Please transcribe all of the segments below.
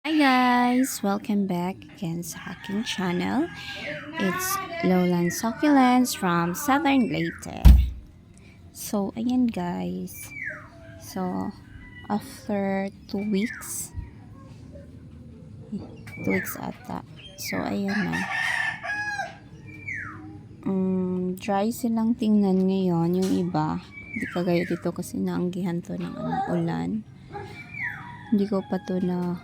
Hi guys! Welcome back again sa aking channel. It's Lowland Succulents from Southern Leyte. So, ayan guys. So, after 2 weeks, 2 weeks ata. So, ayan na. Dry silang tingnan ngayon. Yung iba, hindi kagaya dito kasi naanggihan to ng ulan. Hindi ko pa to na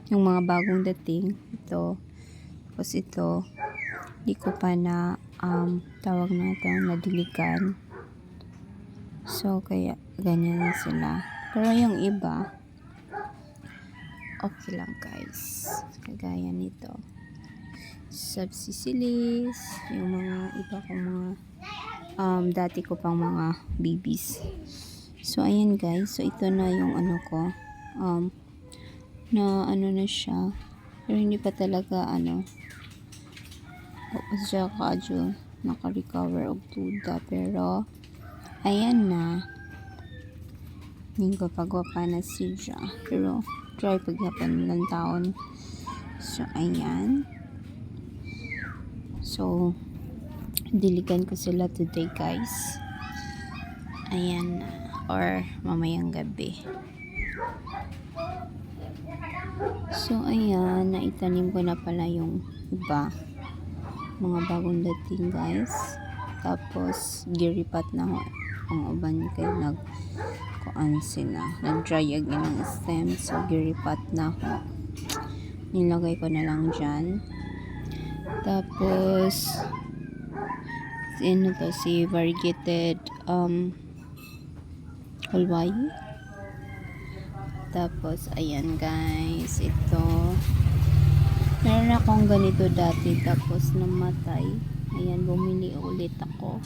yung mga bagong dating ito, tapos ito di ko pa na tawag na ito nadiligan, so kaya ganyan na sila. Pero yung iba okay lang guys, kagaya nito subsisilis, yung mga iba kong mga dati ko pang mga babies. So ayan guys, so ito na yung na na siya, pero hindi pa talaga siya kadyo naka-recover og tuda, pero ayan na, hindi ko pagwapa na siya, pero try paghapon ng taon. So ayan, so diligan ko sila today guys, ayan na, or mamayang gabi. So ayan, naitanim ko na pala yung iba, mga bagong dating guys. Tapos giripat na ho ang uban kay nagkuan sila, nag-dry again ang stem, so giripat na ho, nilagay ko na lang dyan. Tapos to, si variegated Hawaii. Tapos ayan guys, ito meron akong ganito dati tapos namatay. Ayan, bumili ulit ako.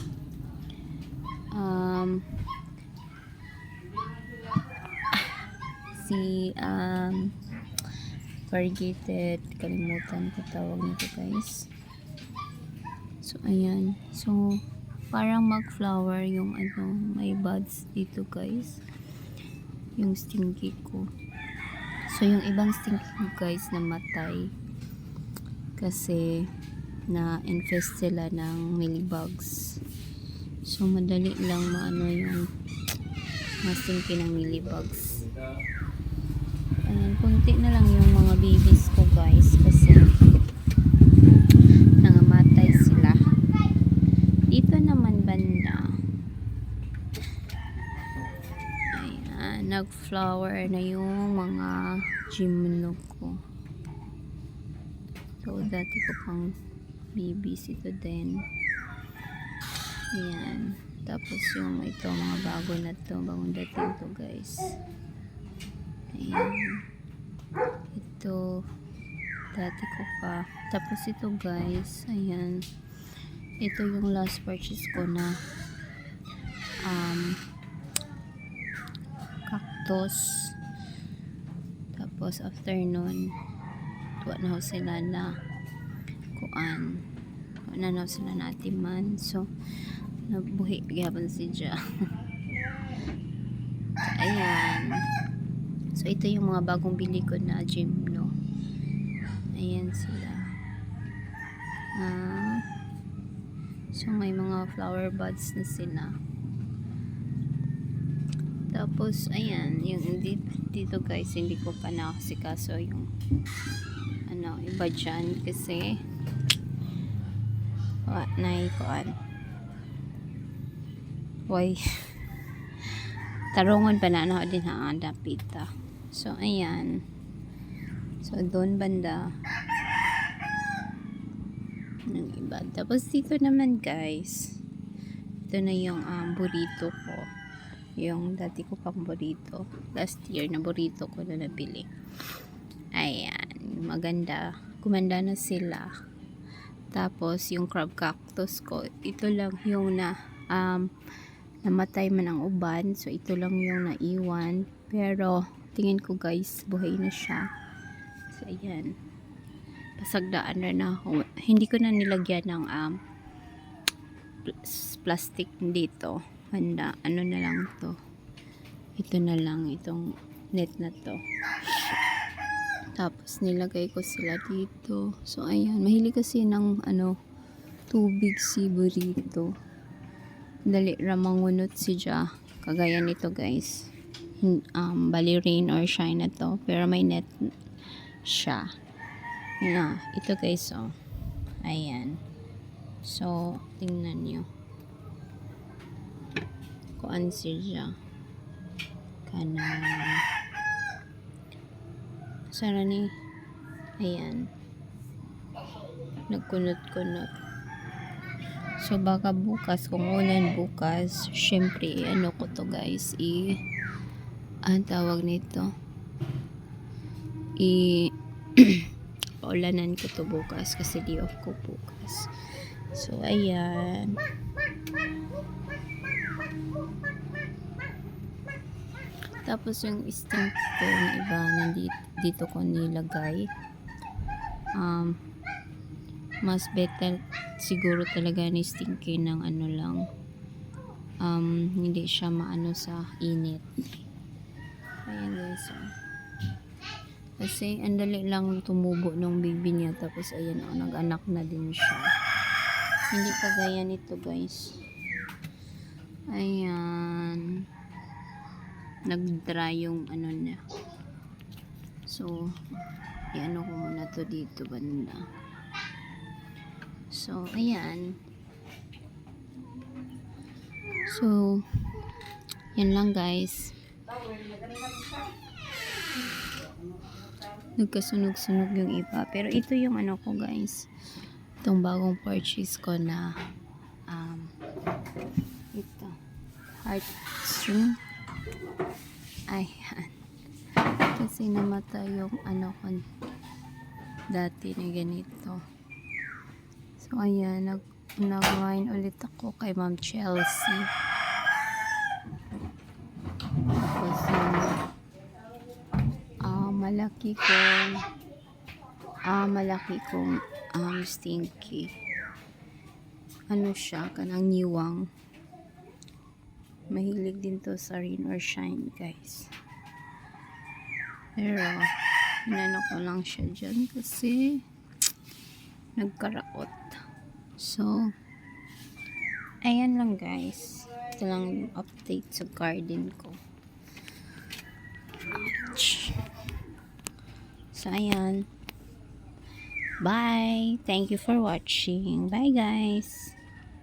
Si variegated, kalimutan ko tawag nito guys. So ayan, so parang mag-flower yung may buds dito guys, yung stinky ko. So yung ibang stinky ko guys namatay kasi na-infest sila ng mealybugs. So madali lang yung stinky ng mealybugs. Ayan, kunti na lang yung mga babies ko guys kasi nangamatay sila. Dito naman banda, ayan, nag-flower na yung mga gymno ko. So dati ko pang babies ito din. Ayan, tapos yung ito mga bago na to, bagong dating to guys. Ayan, ito dati ko pa. Tapos ito guys, ayan, ito yung last purchase ko na cactus. Tapos after nun tuwa na ho sila na kuan, tuwa na sila na atiman, so nabuhi gyapon siya. Ayan, so ito yung mga bagong bili ko na gymno. Ayan sila. So may mga flower buds na sila. Tapos ayan, yung dito guys, hindi ko pa nakasikaso yung iba dyan kasi kuan why tarungon pa na din dapita. So ayan, so doon banda ng iba. Tapos dito naman guys, ito na yung burrito ko, yung dati ko pang burrito, last year na burrito ko na nabili. Ayan, maganda, gumanda na sila. Tapos yung crab cactus ko, ito lang yung namatay man ang uban, so ito lang yung naiwan, pero tingin ko guys buhay na siya. So ayan, pasagdaan na ako, hindi ko na nilagyan ng plastic dito, handa na lang to, ito na lang, itong net na to. Tapos nilagay ko sila dito. So ayan, mahilig kasi ng tubig si Burrito. Dali ra mangunot siya. Kagaya nito guys. Bali rain or shine na to. Pero may net siya. Ito guys oh. Ayan. So, tingnan nyo. Kuan siya. Kanang sara ni. Ayan. Nagkunot-kunot. So, baka bukas, kung ulan bukas, syempre, ko to guys, ang tawag nito, paulanan ko to bukas, kasi di off ko bukas. So, ayan. Tapos, yung string ko na iba, dito ko nilagay. Mas better siguro talaga ni stinky ng lang, hindi siya maano sa init. Ayan guys kasi ang dali lang tumubo ng baby niya, tapos ayan nag-anak na din siya, hindi kagaya nito guys. Ayan, nag-dry yung niya. So ko muna to dito banda. So, ayan. So, yan lang guys. Nagkasunog-sunog yung iba. Pero ito yung ko guys. Itong bagong purchase ko na ito. Heartstring. Ayan. Kasi namatay yung ko dati na ganito. So, ayan, nag-wine ulit ako kay Ma'am Chelsea. Tapos, malaki kong stinky. Siya, kanang niwang. Mahilig din to sa rain or shine, guys. Pero, ko lang siya dyan kasi nagkaraot. So, ayan lang guys. Ito lang yung update sa garden ko. Ouch. So, ayan. Bye. Thank you for watching. Bye guys.